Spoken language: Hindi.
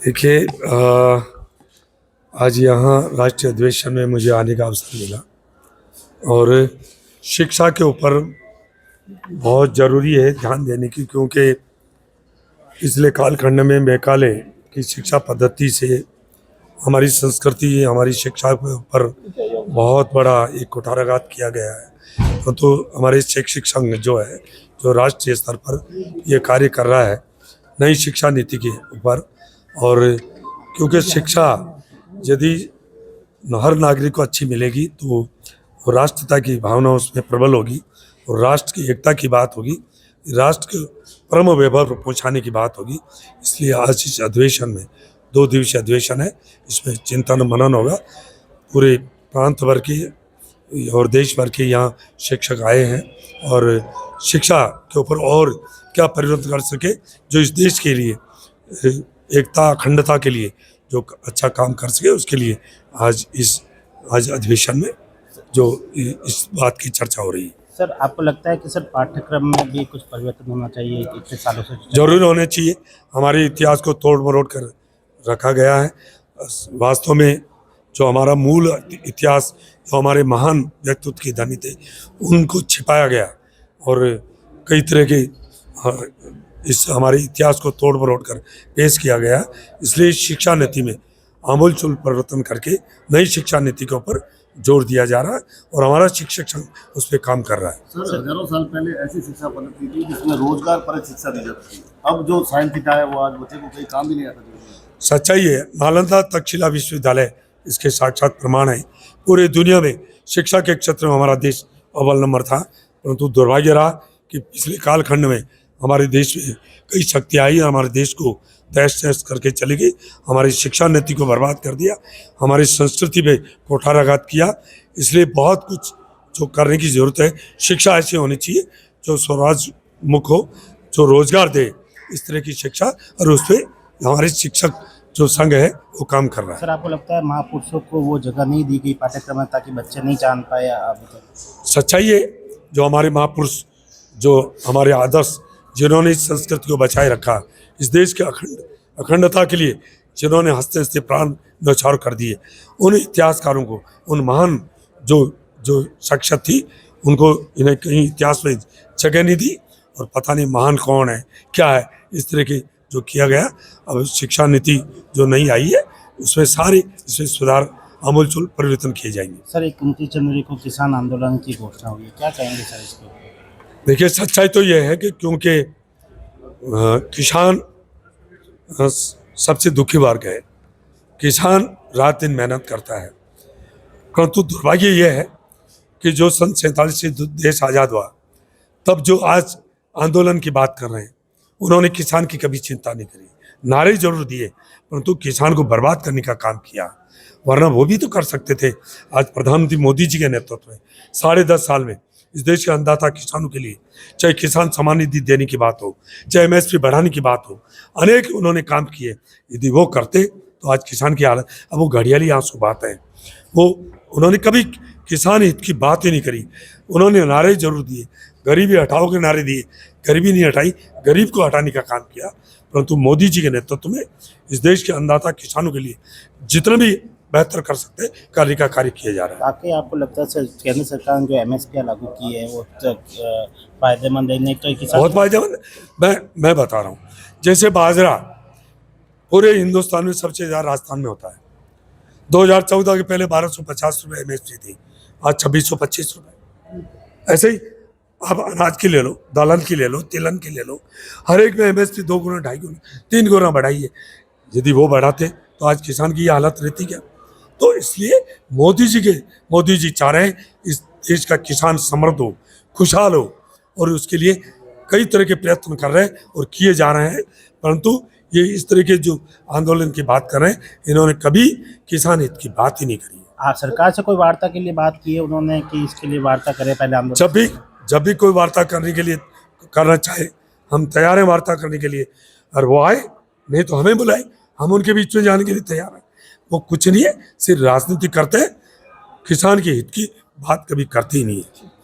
देखिए, आज यहाँ राष्ट्रीय अधिवेशन में मुझे आने का अवसर मिला और शिक्षा के ऊपर बहुत ज़रूरी है ध्यान देने की, क्योंकि पिछले कालखंड में मैकाले की शिक्षा पद्धति से हमारी संस्कृति, हमारी शिक्षा के ऊपर बहुत बड़ा एक कुठाराघात किया गया है। तो हमारे शैक्षिक संघ जो है, जो राष्ट्रीय स्तर पर ये कार्य कर रहा है नई शिक्षा नीति के ऊपर, और क्योंकि शिक्षा यदि हर नागरिक को अच्छी मिलेगी तो राष्ट्रता की भावना उसमें प्रबल होगी और राष्ट्र की एकता की बात होगी, राष्ट्र के परम वैभव पहुँचाने की बात होगी। इसलिए आज इस अधिवेशन में 2 दिवसीय अधिवेशन है, इसमें चिंतन मनन होगा। पूरे प्रांत भर के और देश भर के यहाँ शिक्षक आए हैं और शिक्षा के ऊपर और क्या परिवर्तन कर सके जो इस देश के लिए एकता अखंडता के लिए जो अच्छा काम कर सके, उसके लिए आज अधिवेशन में जो इस बात की चर्चा हो रही है। सर, आपको लगता है कि सर पाठ्यक्रम में भी कुछ परिवर्तन होना चाहिए? इतने सालों से जरूर होने चाहिए। हमारे इतिहास को तोड़ मरोड़ कर रखा गया है। वास्तव में जो हमारा मूल इतिहास, जो हमारे महान व्यक्तित्व के धनी थे, उनको छिपाया गया और कई तरह के इस हमारे इतिहास को तोड़ मरोड़ कर पेश किया गया। इसलिए शिक्षा नीति में आमूलचूल परिवर्तन करके नई शिक्षा नीति के ऊपर जोर दिया जा रहा है और हमारा शिक्षक संघ उस पर काम कर रहा है। सर, हजारों साल पहले ऐसी शिक्षा पद्धति थी जिसमें रोजगार परक शिक्षा दी जाती थी। अब जो साइंस थीटा है वो आज बच्चे को कहीं काम भी नहीं आता। सच्चाई है, नालंदा तक्षशिला विश्वविद्यालय इसके साक्षात प्रमाण है। पूरे दुनिया में शिक्षा के क्षेत्र में हमारा देश अव्वल नंबर था, परंतु दुर्भाग्य रहा कि पिछले कालखंड में हमारे देश में कई शक्तियाँ आई, हमारे देश को तहस नहस करके चली गई, हमारी शिक्षा नीति को बर्बाद कर दिया, हमारी संस्कृति पे कुठाराघात किया। इसलिए बहुत कुछ जो करने की ज़रूरत है। शिक्षा ऐसी होनी चाहिए जो स्वराज्यमुख हो, जो रोजगार दे, इस तरह की शिक्षा, और उस पर हमारे शिक्षक जो संघ है वो काम कर रहा है। सर, आपको लगता है महापुरुषों को वो जगह नहीं दी गई पाठ्यक्रम में ताकि बच्चे नहीं जान पाए अभी तक? सच्चाई है, जो हमारे महापुरुष, जो हमारे आदर्श, जिन्होंने इस संस्कृति को बचाए रखा, इस देश के अखंडता के लिए जिन्होंने हंसते हंसते प्राण न्यौछावर कर दिए, उन इतिहासकारों को, उन महान जो शख्सियत थी, उनको इन्हें कहीं इतिहास में जगह नहीं दी। और पता नहीं महान कौन है, क्या है, इस तरह के जो किया गया। अब शिक्षा नीति जो नई आई है उसमें इसमें सुधार, आमूलचूल परिवर्तन किए जाएंगे। सर, 29 जनवरी को किसान आंदोलन की घोषणा हुई है, क्या कहेंगे सर इसके ऊपर? देखिए, सच्चाई तो यह है कि क्योंकि किसान सबसे दुखी वर्ग है, किसान रात दिन मेहनत करता है, परंतु दुर्भाग्य यह है कि जो सन 47 से देश आज़ाद हुआ, तब जो आज आंदोलन की बात कर रहे हैं, उन्होंने किसान की कभी चिंता नहीं करी। नारे जरूर दिए, परंतु किसान को बर्बाद करने का काम किया, वरना वो भी तो कर सकते थे। आज प्रधानमंत्री मोदी जी के नेतृत्व में 10.5 साल में इस देश के अन्नदाता किसानों के लिए, चाहे किसान सम्मान निधि देने की बात हो, चाहे MSP बढ़ाने की बात हो, अनेक उन्होंने काम किए। यदि वो करते तो आज किसान की हालत, अब वो घड़ियाली आंसू बात है, वो उन्होंने कभी किसान हित की बात ही नहीं करी। उन्होंने नारे जरूर दिए, गरीबी हटाओ के नारे दिए, गरीबी नहीं हटाई, गरीब को हटाने का काम किया। परंतु मोदी जी के नेतृत्व में इस देश के अन्नदाता किसानों के लिए जितना भी बेहतर कर सकते कार्य का कार्य किया जा रहा है। ताकि आपको लगता है सर केंद्र सरकार ने जो MSP लागू की है वो फायदेमंद है? नहीं तो किसान बहुत फायदेमंद। मैं बता रहा हूँ, जैसे बाजरा पूरे हिंदुस्तान में सबसे ज़्यादा राजस्थान में होता है। 2014 के पहले 1250 रुपये MSP थी, आज 2625 रुपये। ऐसे ही आप अनाज की ले लो, दालन की ले लो, तिलहन की ले लो, हर एक में MSP 2 गुना, 2.5 गुना, 3 गुना बढ़ाई है। यदि वो बढ़ाते तो आज किसान की ये हालत रहती क्या? तो इसलिए मोदी जी चाह रहे हैं इस देश का किसान समृद्ध हो, खुशहाल हो, और उसके लिए कई तरह के प्रयत्न कर रहे हैं और किए जा रहे हैं। परंतु ये इस तरह के जो आंदोलन की बात कर रहे हैं, इन्होंने कभी किसान हित की बात ही नहीं करी। सरकार से कोई वार्ता के लिए बात की है उन्होंने कि इसके लिए वार्ता करें पहले आंदोलन? जब भी कोई वार्ता करने के लिए करना चाहे, हम तैयार हैं वार्ता करने के लिए, और वो आए, नहीं तो हमें बुलाए, हम उनके बीच में जाने के लिए तैयार हैं। वो कुछ नहीं है, सिर्फ राजनीति करते हैं, किसान के हित की बात कभी करते ही नहीं है।